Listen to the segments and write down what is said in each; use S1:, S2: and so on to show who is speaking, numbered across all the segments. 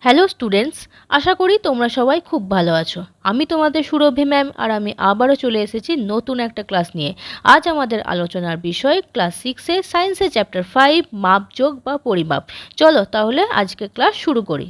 S1: Hello students, আশা করি তোমরা সবাই খুব ভালো আছো। আমি তোমাদের সুরভি ম্যাম, আর আমি আবারও চলে এসেছি নতুন একটা ক্লাস নিয়ে। আজ আমাদের আলোচনার বিষয় ক্লাস 6-এ সায়েন্সের চ্যাপ্টার 5 মাপযোগ বা পরিমাপ। চলো তাহলে আজকে ক্লাস শুরু করি।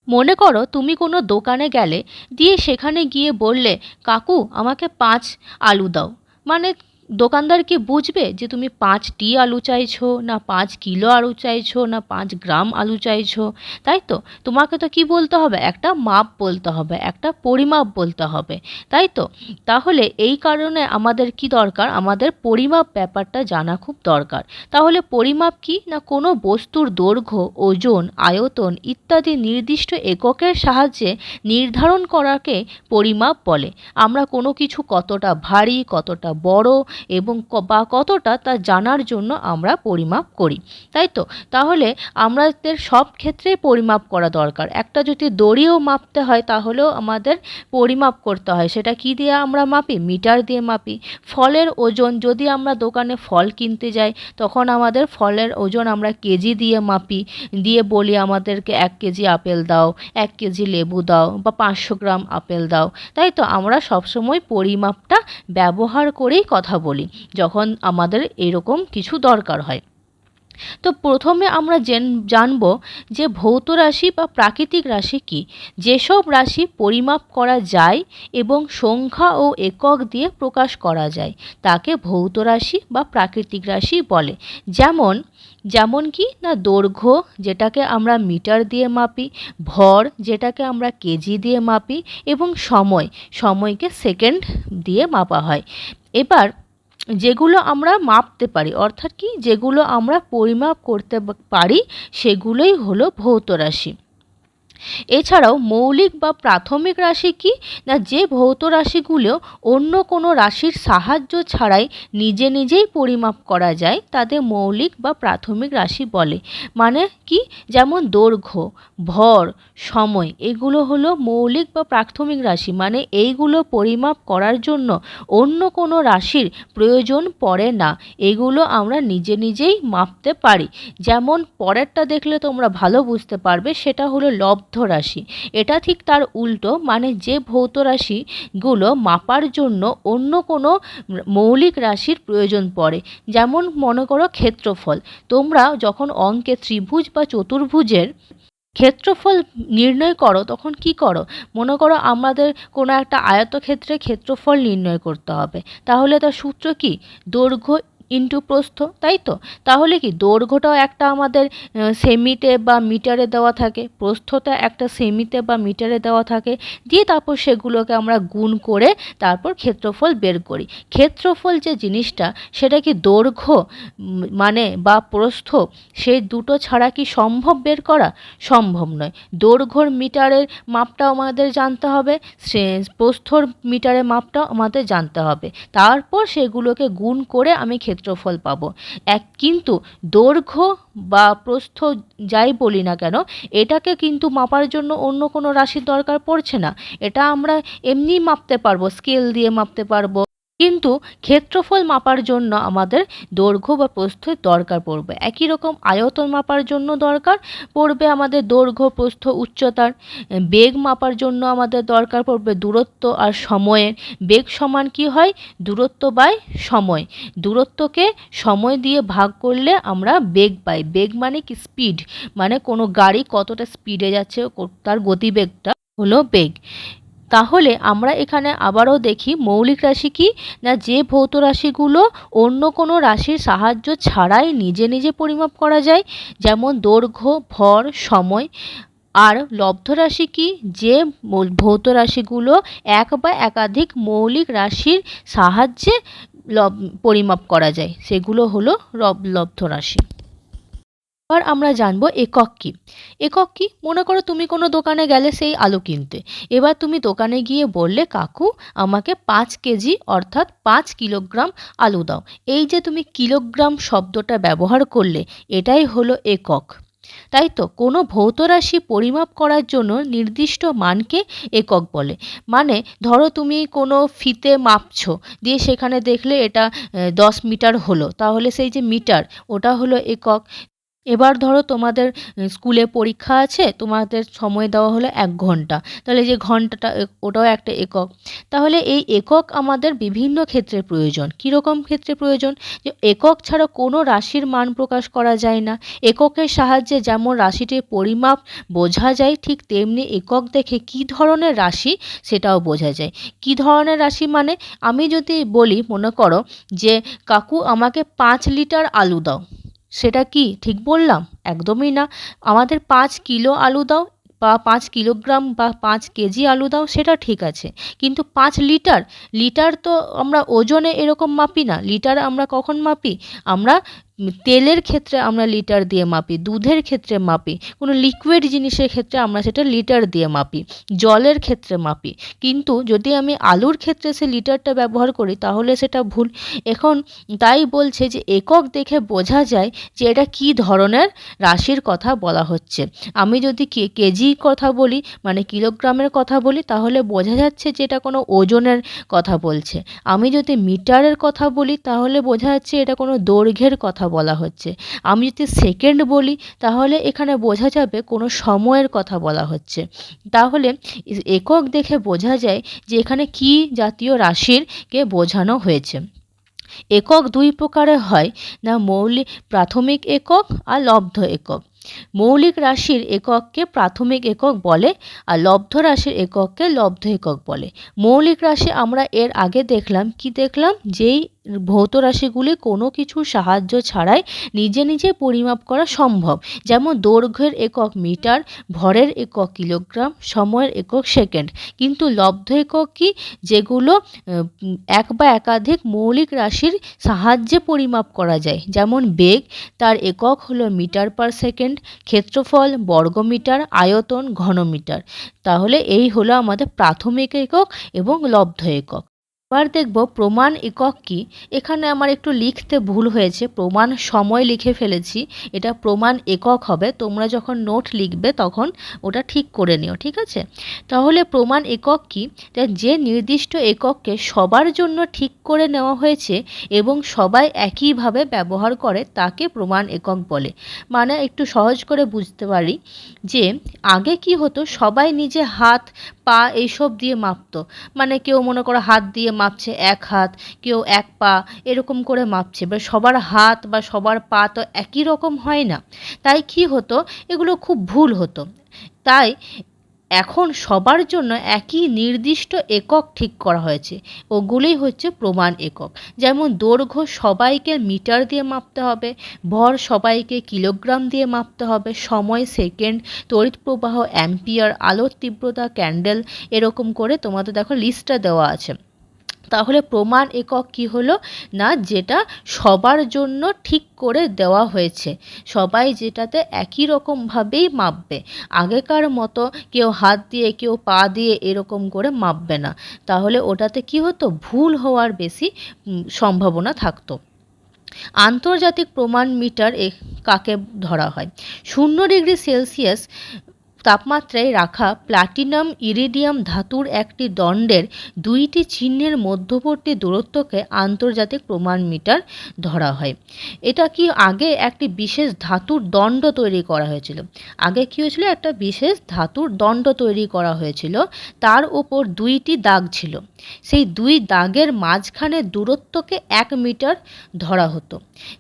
S1: মনে করো তুমি কোনো দোকানে গেলে, দিয়ে সেখানে গিয়ে বললে, কাকু আমাকে 5 আলু দাও। মানে দোকানদার কি বুঝবে যে তুমি 5টি আলু চাইছো, না 5 কিলো আলু চাইছো, না 5 গ্রাম আলু চাইছো? তাই তো, তোমাকে তো কি বলতে হবে, একটা মাপ বলতে হবে, একটা পরিমাপ বলতে হবে, তাই তো। তাহলে এই কারণে আমাদের কি দরকার, আমাদের পরিমাপ ব্যাপারটা জানা খুব দরকার। তাহলে পরিমাপ কি না, কোনো বস্তুর দৈর্ঘ্য, ওজন, আয়তন ইত্যাদি নির্দিষ্ট এককের সাহায্যে নির্ধারণ করাকে পরিমাপ বলে। আমরা কোনো কিছু কতটা ভারী, কতটা বড় এবং বা কতটা তা জানার জন্য আমরা পরিমাপ করি, তাই তো। তাহলে আমাদের সব ক্ষেত্রে পরিমাপ করা দরকার। একটা যদি দড়িও মাপতে হয় তাহলেও আমাদের পরিমাপ করতে হয়। সেটা কি দিয়ে আমরা মাপি? মিটার দিয়ে মাপি। ফলের ওজন, যদি আমরা দোকানে ফল কিনতে যাই তখন আমাদের ফলের ওজন আমরা কেজি দিয়ে মাপি, দিয়ে বলি আমাদেরকে 1 কেজি আপেল দাও, 1 কেজি লেবু দাও, বা 500 গ্রাম আপেল দাও, তাই তো। আমরা সবসময় পরিমাপটা ব্যবহার করেই কথা বলি যখন আমাদের এরকম কিছু দরকার হয়। তো প্রথমে আমরা জানব যে ভৌত রাশি বা প্রাকৃতিক রাশি কি। যেসব রাশি পরিমাপ করা যায় এবং সংখ্যা ও একক দিয়ে প্রকাশ করা যায় তাকে ভৌত রাশি বা প্রাকৃতিক রাশি বলে। যেমন যেমন কি না, দৈর্ঘ্য যেটাকে আমরা মিটার দিয়ে মাপি, ভর যেটাকে আমরা কেজি দিয়ে মাপি, এবং সময়কে সেকেন্ড দিয়ে মাপা হয়। এবার যেগুলো আমরা মাপতে পারি, অর্থাৎ কি যেগুলো আমরা পরিমাপ করতে পারি, সেগুলোই হলো ভৌত রাশি। এছাড়াও মৌলিক বা প্রাথমিক রাশি কি না, যে ভৌত রাশিগুলো অন্য কোনো রাশির সাহায্য ছাড়াই নিজে নিজেই পরিমাপ করা যায় তাদের মৌলিক বা প্রাথমিক রাশি বলে। মানে কি, যেমন দৈর্ঘ্য, ভর, সময় এগুলো হলো মৌলিক বা প্রাথমিক রাশি। মানে এইগুলো পরিমাপ করার জন্য অন্য কোনো রাশির প্রয়োজন পড়ে না, এগুলো আমরা নিজে নিজেই মাপতে পারি। যেমন পরেরটা দেখলে তোমরা ভালো বুঝতে পারবে, সেটা হলো লব্ধ রাশি। এটা ঠিক তার উল্টো, মানে যে ভৌত রাশিগুলো মাপার জন্য অন্য কোনো মৌলিক রাশির প্রয়োজন পড়ে। যেমন মনে করো ক্ষেত্রফল। তোমরা যখন অঙ্কে ত্রিভুজ বা চতুর্ভুজের ক্ষেত্রফল নির্ণয় করো তখন কি করো? মনে করো আমাদের কোনো একটা আয়তক্ষেত্রের ক্ষেত্রফল নির্ণয় করতে হবে, তাহলে তার সূত্র কি? দৈর্ঘ্য ইন্টু প্রস্থ, তাই তো। তাহলে কি দৈর্ঘ্যটাও একটা আমাদের সেমিতে বা মিটারে দেওয়া থাকে, প্রস্থটা একটা সেমিতে বা মিটারে দেওয়া থাকে, দিয়ে তারপর সেগুলোকে আমরা গুণ করে তারপর ক্ষেত্রফল বের করি। ক্ষেত্রফল যে জিনিসটা, সেটা কি দৈর্ঘ্য মানে বা প্রস্থ, সেই দুটো ছাড়া কি সম্ভব বের করা? সম্ভব নয়। দৈর্ঘ্যর মিটারের মাপটাও আমাদের জানতে হবে, সে প্রস্থর মিটারের মাপটাও আমাদের জানতে হবে, তারপর সেগুলোকে গুণ করে আমি ক্ষেত্রফল পাবো। কিন্তু দৈর্ঘ্য বা প্রস্থ যাই বলি না কেন, এটাকে কিন্তু মাপার জন্য অন্য কোনো রাশির দরকার পড়ছে না। এটা আমরা এমনিই মাপতে পারবো, স্কেল দিয়ে মাপতে পারবো। কিন্তু ক্ষেত্রফল মাপার জন্য আমাদের দৈর্ঘ্য বা প্রস্থের দরকার পড়বে। একই রকম আয়তন মাপার জন্য দরকার পড়বে আমাদের দৈর্ঘ্য, প্রস্থ, উচ্চতার। বেগ মাপার জন্য আমাদের দরকার পড়বে দূরত্ব আর সময়ের। বেগ সমান কি হয়? দূরত্ব বাই সময়। দূরত্বকে সময় দিয়ে ভাগ করলে আমরা বেগ পাই। বেগ মানে কি? স্পিড। মানে কোনো গাড়ি কতটা স্পিডে যাচ্ছে তার গতিবেগটা হলো বেগ। তাহলে আমরা এখানে আবারও দেখি মৌলিক রাশি কি না, যে ভৌত রাশিগুলো অন্য কোনো রাশির সাহায্য ছাড়াই নিজে নিজে পরিমাপ করা যায়, যেমন দৈর্ঘ্য, ভর, সময়। আর লব্ধ রাশি কি? যে ভৌত রাশিগুলো এক বা একাধিক মৌলিক রাশির সাহায্যে পরিমাপ করা যায়, সেগুলো হলো লব্ধ রাশি। এবার আমরা জানবো একক কী। একক কী? মনে করো তুমি কোনো দোকানে গেলে সেই আলু কিনতে। এবার তুমি দোকানে গিয়ে বললে, কাকু আমাকে 5 কেজি অর্থাৎ 5 কিলোগ্রাম আলু দাও। এই যে তুমি কিলোগ্রাম শব্দটা ব্যবহার করলে, এটাই হলো একক, তাই তো। কোনো ভৌত রাশি পরিমাপ করার জন্য নির্দিষ্ট মানকে একক বলে। মানে ধরো তুমি কোনো ফিতে মাপছো, দিয়ে সেখানে দেখলে এটা 10 মিটার হলো, তাহলে সেই যে মিটার, ওটা হলো একক। এবার ধরো তোমাদের স্কুলে পরীক্ষা আছে, তোমাদের সময় দেওয়া হলো 1 ঘন্টা, তাহলে যে ঘন্টাটা ওটাও একটা একক। তাহলে এই একক আমাদের বিভিন্ন ক্ষেত্রে প্রয়োজন। কীরকম ক্ষেত্রে প্রয়োজন? যে একক ছাড়া কোনো রাশির মান প্রকাশ করা যায় না। এককের সাহায্যে যেমন রাশিটির পরিমাপ বোঝা যায়, ঠিক তেমনি একক দেখে কী ধরনের রাশি সেটাও বোঝা যায়। কী ধরনের রাশি মানে, আমি যদি বলি, মনে করো যে কাকু আমাকে 5 লিটার আলু দাও, সেটা কি ঠিক বললাম? একদমই না। আমাদের 5 কিলো আলু দাও বা 5 কিলোগ্রাম বা 5 কেজি আলু দাও, সেটা ঠিক আছে। কিন্তু 5 লিটার, লিটার তো আমরা ওজনে এরকম মাপি না। লিটার আমরা কখন মাপি? আমরা তেলের ক্ষেত্রে আমরা লিটার দিয়ে মাপি, দুধের ক্ষেত্রে মাপি, কোনো লিকুইড জিনিসের ক্ষেত্রে আমরা সেটা লিটার দিয়ে মাপি, জলের ক্ষেত্রে মাপি। কিন্তু যদি আমি আলুর ক্ষেত্রে সে লিটারটা ব্যবহার করি তাহলে সেটা ভুল। এখন তাই বলছে যে একক দেখে বোঝা যায় যে এটা কী ধরনের রাশির কথা বলা হচ্ছে। আমি যদি কেজি কথা বলি, মানে কিলোগ্রামের কথা বলি, তাহলে বোঝা যাচ্ছে যে এটা কোনো ওজনের কথা বলছে। আমি যদি মিটারের কথা বলি তাহলে বোঝা যাচ্ছে এটা কোনো দৈর্ঘ্যের কথা বলা হচ্ছে। আমি যদি সেকেন্ড বলি তাহলে এখানে বোঝা যাবে কোনো সময়ের কথা বলা হচ্ছে। তাহলে একক দেখে বোঝা যায় যে এখানে কী জাতীয় রাশিরকে বোঝানো হয়েছে। একক 2 প্রকারের হয় না, মৌলিক প্রাথমিক একক আর লব্ধ একক। মৌলিক রাশির একককে প্রাথমিক একক বলে আর লব্ধ রাশির একককে লব্ধ একক বলে। মৌলিক রাশি আমরা এর আগে দেখলাম, কি দেখলাম? যেই ভৌত রাশিগুলি কোনো কিছুর সাহায্য ছাড়াই নিজে নিজে পরিমাপ করা সম্ভব, যেমন দৈর্ঘ্যের একক মিটার, ভরের একক কিলোগ্রাম, সময়ের একক সেকেন্ড। কিন্তু লব্ধ একক কি? যেগুলো এক বা একাধিক মৌলিক রাশির সাহায্যে পরিমাপ করা যায়, যেমন বেগ, তার একক হলো মিটার পার সেকেন্ড, ক্ষেত্রফল বর্গমিটার, আয়তন ঘনমিটার। তাহলে এই হলো আমাদের প্রাথমিক একক এবং লব্ধ একক। এবার দেখব প্রমাণ একক কি। এখানে আমার একটু লিখতে ভুল হয়েছে, প্রমাণ সময় লিখে ফেলেছি, এটা প্রমাণ একক হবে। তোমরা যখন নোট লিখবে তখন ওটা ঠিক করে নিও, ঠিক আছে? তাহলে প্রমাণ একক কি? যে নির্দিষ্ট একককে সবার জন্য ঠিক করে নেওয়া হয়েছে এবং সবাই একইভাবে ব্যবহার করে তাকে প্রমাণ একক বলে। মানে একটু সহজ করে বুঝতে পারি যে আগে কি হতো, সবাই নিজে হাত পা এইসব দিয়ে মাপতো। মানে কেউ মনে করো হাত দিয়ে মাপছে 1 হাত, কেউ 1 পা, এরকম করে মাপছে। এবার সবার হাত বা সবার পা তো একই রকম হয় না, তাই কি হতো, এগুলো খুব ভুল হতো। তাই এখন সবার জন্য একই নির্দিষ্ট একক ঠিক করা হয়েছে, ওগুলোই হচ্ছে প্রমাণ একক। যেমন দৈর্ঘ্য সবাইকে মিটার দিয়ে মাপতে হবে, ভর সবাইকে কিলোগ্রাম দিয়ে মাপতে হবে, সময় সেকেন্ড, তড়িৎ প্রবাহ অ্যাম্পিয়ার, আলোর তীব্রতা ক্যান্ডেল, এরকম করে তোমাদের দেখো লিস্টটা দেওয়া আছে। তাহলে প্রমাণ একক কি হলো না, যেটা সবার জন্য ঠিক করে দেওয়া হয়েছে, সবাই যেটাতে একই রকমভাবেই মাপবে। আগেকার মতো কেউ হাত দিয়ে কেউ পা দিয়ে এরকম করে মাপবে না, তাহলে ওটাতে কি হতো, ভুল হওয়ার বেশি সম্ভাবনা থাকতো। আন্তর্জাতিক প্রমাণ মিটার কাকে ধরা হয়? 0 ডিগ্রি সেলসিয়াস তাপমাত্রায় রাখা প্লাটিনাম ইরিডিয়াম ধাতুর একটি দণ্ডের 2টি চিহ্নের মধ্যবর্তী দূরত্বকে আন্তর্জাতিক প্রমাণ মিটার ধরা হয়। এটা কি, আগে একটি বিশেষ ধাতুর দণ্ড তৈরি করা হয়েছিল। আগে কি হয়েছিল, একটা বিশেষ ধাতুর দণ্ড তৈরি করা হয়েছিল, তার উপর 2টি দাগ ছিল। সেই 2 দাগের মাঝখানে দূরত্বকে 1 মিটার ধরা হতো।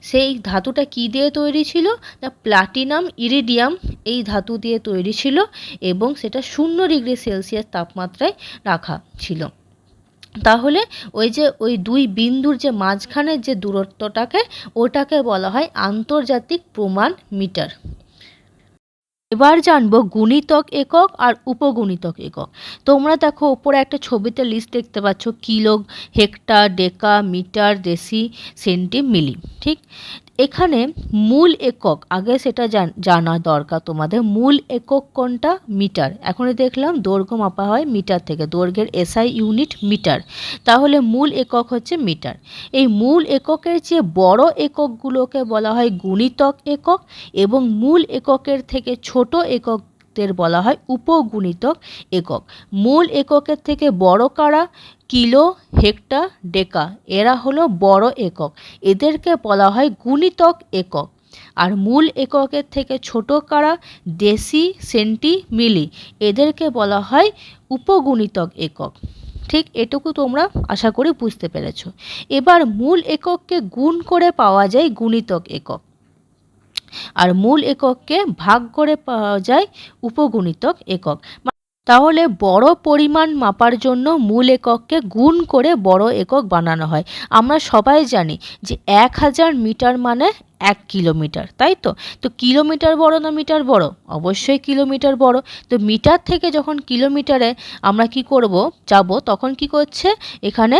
S1: সেই ধাতুটা কি দিয়ে তৈরি ছিল? না, প্লাটিনাম ইরিডিয়াম এই ধাতু দিয়ে তৈরি ছিল এবং সেটা 0 ডিগ্রি সেলসিয়াস তাপমাত্রায় রাখা ছিল। তাহলে ওই 2 বিন্দুর যে মাঝখানের যে দূরত্বটাকে, ওটাকে বলা হয় আন্তর্জাতিক প্রমাণ মিটার। এবার জানবো গুণিতক একক আর উপগুণিতক একক। তোমরা দেখো ওপরে একটা ছবিতে লিস্ট দেখতে পাচ্ছ, কিলো, হেক্টর, ডেকা, মিটার, ডেসি, সেন্টি, মিলি। ঠিক, এখানে মূল একক আগে সেটা জানা দরকার তোমাদের। মূল একক কোনটা? মিটার। এখনই দেখলাম দৈর্ঘ্য মাপা হয় মিটার থেকে, দৈর্ঘ্যের এসআই ইউনিট মিটার। তাহলে মূল একক হচ্ছে মিটার। এই মূল এককের চেয়ে বড় এককগুলোকে বলা হয় গুণিতক একক এবং মূল এককের থেকে ছোট এককদের বলা হয় উপগুণিতক একক। মূল এককের থেকে বড় কারা? কিলো, হেক্টর, ডেকা, এরা হলো বড় একক, এদেরকে বলা হয় গুণিতক একক। আর মূল এককের থেকে ছোট কারা? ডেসি, সেন্টি, মিলি। এদেরকে বলা হয় উপগুণিতক একক। ঠিক এটুকু তোমরা আশা করি বুঝতে পেরেছো। এবার মূল একককে গুণ করে পাওয়া যায় গুণিতক একক, আর মূল একককে ভাগ করে পাওয়া যায় উপগুণিতক একক। তাহলে বড় পরিমাণ মাপার জন্য মূল একককে গুণ করে বড় একক বানানো হয়। আমরা সবাই জানি যে 1000 মিটার মানে 1 কিলোমিটার, তাই তো? তো কিলোমিটার বড় না মিটার বড়? অবশ্যই কিলোমিটার বড়। তো মিটার থেকে যখন কিলোমিটারে আমরা কি করব, যাব, তখন কি করছে এখানে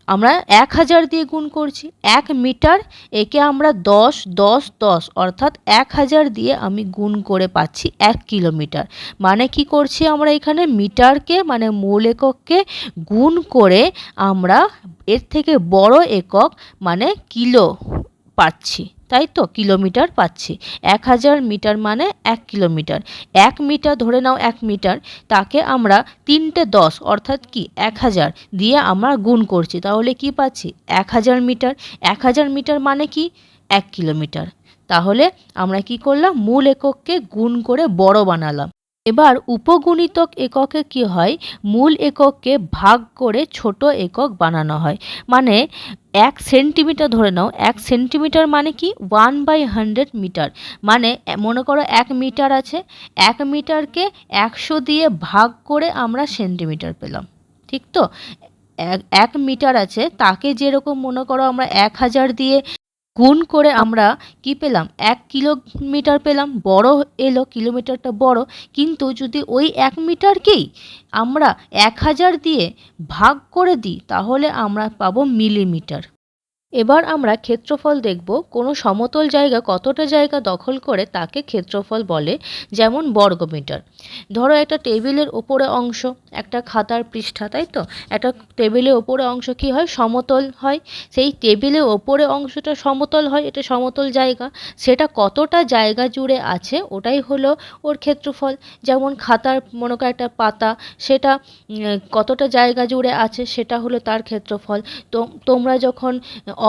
S1: আমরা 1000 দিয়ে গুণ করছি। 1 মিটার, একে আমরা 10 10 10 অর্থাৎ 1000 দিয়ে আমি গুণ করে পাচ্ছি 1 কিলোমিটার। মানে কি করছি আমরা এখানে মিটারকে মানে মূল একককে গুণ করে আমরা এর থেকে বড় একক মানে কিলো পাচ্ছি, তাই তো? কিলোমিটার পাচ্ছি। 1000 মিটার মানে 1 কিলোমিটার। 1 মিটার ধরে নাও, 1 মিটার, তাকে আমরা 3টে 10 অর্থাৎ কি 1000 দিয়ে আমরা গুণ করছি, তাহলে কি পাচ্ছি? 1000 মিটার। 1000 মিটার মানে কি 1 কিলোমিটার। তাহলে আমরা কি করলাম? মূল একককে গুণ করে বড় বানালাম। এবার উপগুণিতক এককে কি হয়? মূল একককে ভাগ করে ছোট একক বানানো হয়। মানে 1 সেন্টিমিটার ধরে নাও, 1 সেন্টিমিটার মানে কি 1/100 মিটার। মানে মনে করো 1 মিটার আছে, 1 মিটারকে 100 দিয়ে ভাগ করে আমরা সেন্টিমিটার পেলাম, ঠিক তো? 1 মিটার আছে, তাকে যেরকম মনে করো আমরা 1000 দিয়ে গুণ করে আমরা কি পেলাম? 1 কিলোমিটার পেলাম, বড় এলো, কিলোমিটারটা বড়। কিন্তু যদি ওই 1 মিটারকেই আমরা 1000 দিয়ে ভাগ করে দিই, তাহলে আমরা পাবো মিলিমিটার। এবার আমরা ক্ষেত্রফল দেখব। কোনো সমতল জায়গা কতটা জায়গা দখল করে তাকে ক্ষেত্রফল বলে। যেমন বর্গমিটার। ধরো একটা টেবিলের ওপরে অংশ, একটা খাতার পৃষ্ঠা, তাই তো? একটা টেবিলের ওপরে অংশ কি হয়? সমতল হয়। সেই টেবিলের ওপরে অংশটা সমতল হয়, এটা সমতল জায়গা। সেটা কতটা জায়গা জুড়ে আছে ওটাই হলো ওর ক্ষেত্রফল। যেমন খাতার মনে করো একটা পাতা, সেটা কতটা জায়গা জুড়ে আছে সেটা হলো তার ক্ষেত্রফল। তো তোমরা যখন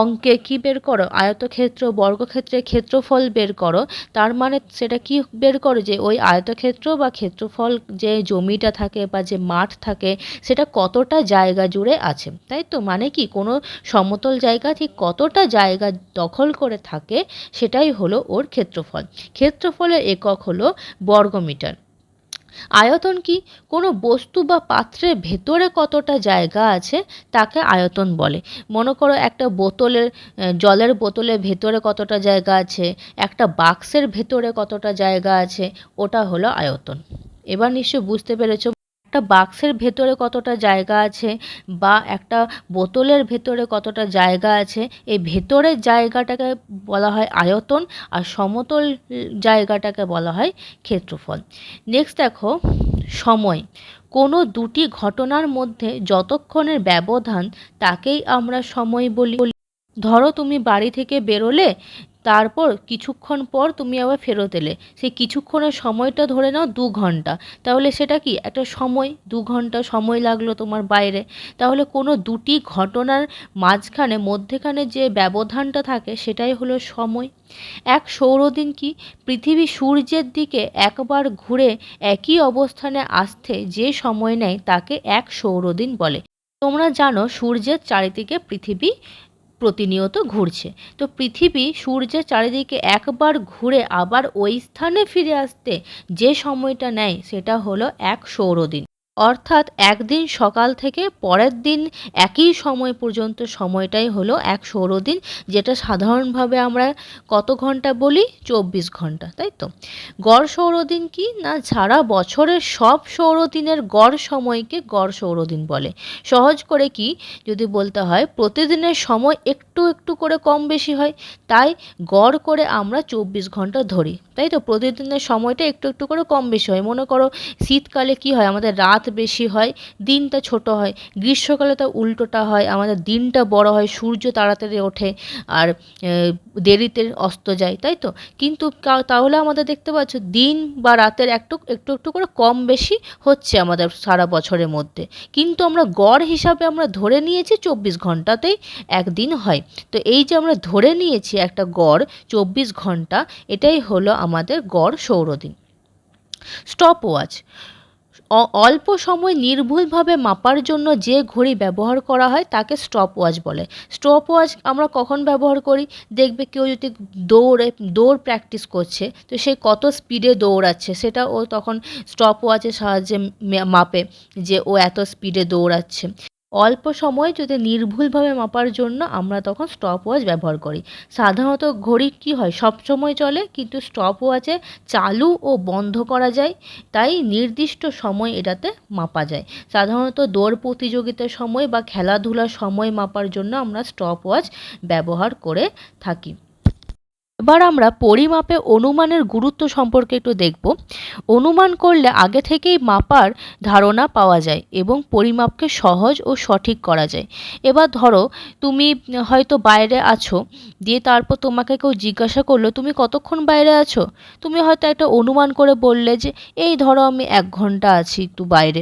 S1: অঙ্কে কি বের করো? আয়তক্ষেত্র, বর্গক্ষেত্রের ক্ষেত্রফল বের করো, তার মানে সেটা কি বের করো? যে ওই আয়তক্ষেত্র বা ক্ষেত্রফল, যে জমিটা থাকে বা যে মাঠ থাকে, সেটা কতটা জায়গা জুড়ে আছে, তাই তো? মানে কি কোনো সমতল জায়গা ঠিক কতটা জায়গা দখল করে থাকে সেটাই হলো ওর ক্ষেত্রফল। ক্ষেত্রফলের একক হলো বর্গমিটার। আয়তন কি? কোনো বস্তু বা পাত্রের ভেতরে কতটা জায়গা আছে তাকে আয়তন বলে। মনে করো একটা বোতলের, জলের বোতলের ভেতরে কতটা জায়গা আছে, একটা বাক্সের ভেতরে কতটা জায়গা আছে, ওটা হলো আয়তন। এবার নিশ্চয়ই বুঝতে পেরেছো একটা বাক্সের ভেতরে কতটা জায়গা আছে বা একটা বোতলের ভেতরে কতটা জায়গা আছে। এই ভেতরের জায়গাটাকে বলা হয় আয়তন, আর সমতল জায়গাটাকে বলা হয় ক্ষেত্রফল। নেক্সট দেখো সময়। কোনো দুটি ঘটনার মধ্যে যতক্ষণের ব্যবধান তাকেই আমরা সময় বলি। ধরো তুমি বাড়ি থেকে বেরোলে, তারপর কিছুক্ষণ পর তুমি আবার ফেরত এলে, সেই কিছুক্ষণের সময়টা ধরে নাও 2 ঘন্টা। তাহলে সেটা কি একটা সময়? 2 ঘন্টা সময় লাগলো তোমার বাইরে। তাহলে কোনো দুটি ঘটনার মাঝখানে মধ্যেখানে যে ব্যবধানটা থাকে সেটাই হলো সময়। এক সৌরদিন কি? পৃথিবী সূর্যের দিকে একবার ঘুরে একই অবস্থানে আসতে যে সময় নেয় তাকে এক সৌরদিন বলে। তোমরা জানো সূর্যের চারিদিকে পৃথিবী প্রতিনিয়ত ঘুরছে। তো পৃথিবী সূর্যের চারিদিকে একবার ঘুরে আবার ওই স্থানে ফিরে আসতে যে সময়টা নেয় সেটা হলো 1 সৌরদিন। অর্থাৎ একদিন সকাল থেকে পরের দিন একই সময় পর্যন্ত সময়টাই হলো 1 সৌরদিন, যেটা সাধারণভাবে আমরা কত ঘন্টা বলি? 24 ঘন্টা, তাই তো? গড় সৌরদিন কি? না, সারা বছরের সব সৌরদিনের গড় সময়কে গড় সৌরদিন বলে। সহজ করে কি যদি বলতে হয়, প্রতিদিনের সময় একটু একটু করে কম বেশি হয়, তাই গড় করে আমরা 24 ঘন্টা ধরি, তাই তো? প্রতিদিনের সময়টা একটু একটু করে কম বেশি হয়। মনে করো শীতকালে কি হয়, আমাদের রাত বেশি হয়, দিনটা ছোট হয়। গ্রীষ্মকালে তো উল্টোটা হয়, আমাদের দিনটা বড় হয়, সূর্য তাড়াতাড়ি ওঠে আর দেরিতে অস্ত যায়, তাই তো? কিন্তু তাহলে আমাদের দেখতে পাচ্ছ দিন বা রাতের একটু একটু একটু করে কম বেশি হচ্ছে আমাদের সারা বছরের মধ্যে। কিন্তু আমরা গড় হিসাবে আমরা ধরে নিয়েছি 24 ঘন্টাতেই একদিন হয়। তো এই যে আমরা ধরে নিয়েছি একটা গড় 24 ঘন্টা, এটাই হলো আমাদের গড় সৌরদিন। স্টপ ওয়াচ অল্প সময় নির্ভুলভাবে মাপার জন্য যে ঘড়ি ব্যবহার করা হয় তাকে স্টপ ওয়াচ বলে। স্টপ ওয়াচ আমরা কখন ব্যবহার করি? দেখবে কেউ যদি দৌড় প্র্যাকটিস করছে, তো সে কত স্পিডে দৌড়াচ্ছে সেটা ও তখন স্টপ ওয়াচের সাহায্যে মাপে যে ও এত স্পিডে দৌড়াচ্ছে। অল্প সময় যদি নির্ভুলভাবে মাপার জন্য আমরা তখন স্টপ ওয়াচ ব্যবহার করি। সাধারণত ঘড়ি কী হয়, সবসময় চলে, কিন্তু স্টপ ওয়াচে চালু ও বন্ধ করা যায়, তাই নির্দিষ্ট সময় এটাতে মাপা যায়। সাধারণত দৌড় প্রতিযোগিতার সময় বা খেলাধুলার সময় মাপার জন্য আমরা স্টপ ওয়াচ ব্যবহার করে থাকি। এবার আমরা পরিমাপে অনুমানের গুরুত্ব সম্পর্কে একটু দেখব। অনুমান করলে আগে থেকেই মাপার ধারণা পাওয়া যায় এবং পরিমাপকে সহজ ও সঠিক করা যায়। এবার ধরো তুমি হয়তো বাইরে আছো, দিয়ে তারপর তোমাকে কেউ জিজ্ঞাসা করলো তুমি কতক্ষণ বাইরে আছো? তুমি হয়তো একটা অনুমান করে বললে যে এই ধরো আমি 1 ঘন্টা আছি একটু বাইরে।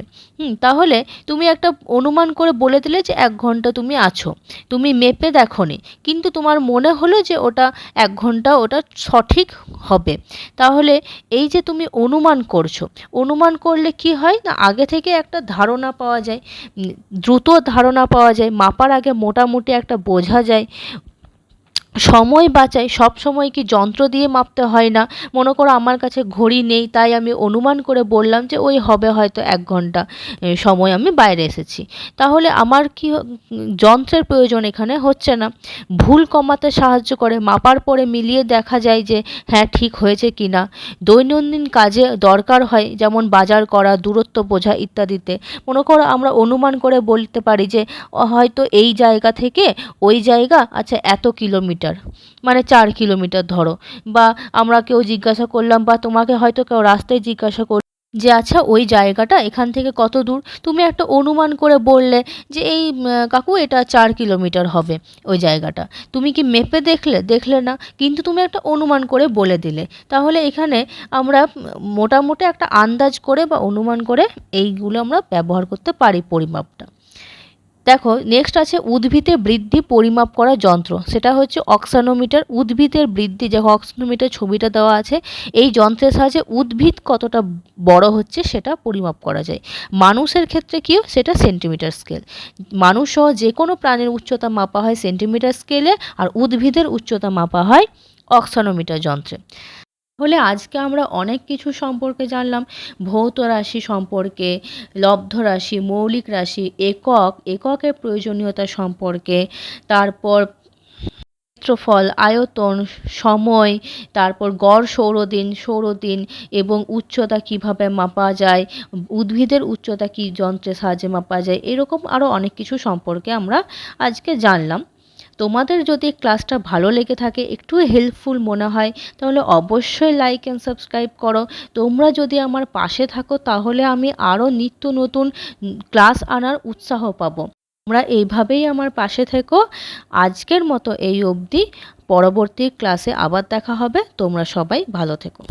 S1: তাহলে তুমি একটা অনুমান করে বলে দিলে যে 1 ঘন্টা তুমি আছো। তুমি মেপে দেখোনি, কিন্তু তোমার মনে হলো যে ওটা 1 ঘন্টা ওটা সঠিক হবে। তাহলে এই যে তুমি অনুমান করছো, অনুমান করলে কি হয় না, আগে থেকে একটা ধারণা পাওয়া যায়, দ্রুত ধারণা পাওয়া যায়, মাপার আগে মোটামুটি একটা বোঝা যায়, সময় বাঁচায়। সব সময় কি যন্ত্র দিয়ে মাপতে হয় না। মনে করো আমার কাছে ঘড়ি নেই, তাই আমি অনুমান করে বললাম যে ওই হবে হয়তো 1 ঘন্টা সময় আমি বাইরে এসেছি। তাহলে আমার কি যন্ত্রের প্রয়োজন এখানে হচ্ছে না। ভুল কমাতে সাহায্য করে, মাপার পরে মিলিয়ে দেখা যায় যে হ্যাঁ ঠিক হয়েছে কি না। দৈনন্দিন কাজে দরকার হয়, যেমন বাজার করা, দূরত্ব বোঝা ইত্যাদিতে। মনে করো আমরা অনুমান করে বলতে পারি যে হয়তো এই জায়গা থেকে ওই জায়গা আচ্ছা এত কিলোমিটার, মানে 4 কিলোমিটার ধরো। বা আমরা কেউ জিজ্ঞাসা করলাম বা তোমাকে হয়তো কেউ রাস্তায় জিজ্ঞাসা করল যে আচ্ছা ওই জায়গাটা এখান থেকে কত দূর? তুমি একটা অনুমান করে বললে যে এই কাকু এটা 4 কিলোমিটার হবে ওই জায়গাটা। তুমি কি মেপে দেখলে? দেখলে না, কিন্তু তুমি একটা অনুমান করে বলে দিলে। তাহলে এখানে আমরা মোটামুটি একটা আন্দাজ করে বা অনুমান করে এইগুলো আমরা ব্যবহার করতে পারি পরিমাপটা। দেখো নেক্সট আছে উদ্ভিদের বৃদ্ধি পরিমাপ করা যন্ত্র, সেটা হচ্ছে অক্সানোমিটার। উদ্ভিদের বৃদ্ধি, যে অক্সানোমিটার ছবিটা দেওয়া আছে, এই যন্ত্রের সাহায্যে উদ্ভিদ কতটা বড় হচ্ছে সেটা পরিমাপ করা যায়। মানুষের ক্ষেত্রে কী, সেটা সেন্টিমিটার স্কেল। মানুষ সহ যে কোনো প্রাণীর উচ্চতা মাপা হয় সেন্টিমিটার স্কেলে, আর উদ্ভিদের উচ্চতা মাপা হয় অক্সানোমিটার যন্ত্রে। তাহলে আজকে আমরা অনেক কিছু সম্পর্কে জানলাম, ভৌত রাশি সম্পর্কে, লব্ধ রাশি, মৌলিক রাশি, এককের প্রয়োজনীয়তা সম্পর্কে, তারপর ক্ষেত্রফল, আয়তন, সময়, তারপর গড় সৌরদিন এবং উচ্চতা কিভাবে মাপা যায়, উদ্ভিদের উচ্চতা কী যন্ত্রের সাহায্যে মাপা যায়, এরকম আরও অনেক কিছু সম্পর্কে আমরা আজকে জানলাম। তোমাদের যদি ক্লাসটা ভালো লেগে থাকে, একটু হেল্পফুল মনে হয়, তাহলে অবশ্যই লাইক অ্যান্ড সাবস্ক্রাইব করো। তোমরা যদি আমার পাশে থাকো তাহলে আমি আরও নিত্য নতুন ক্লাস আনার উৎসাহ পাবো। তোমরা এইভাবেই আমার পাশে থেকো। আজকের মতো এই অবধি, পরবর্তী ক্লাসে আবার দেখা হবে। তোমরা সবাই ভালো থেকো।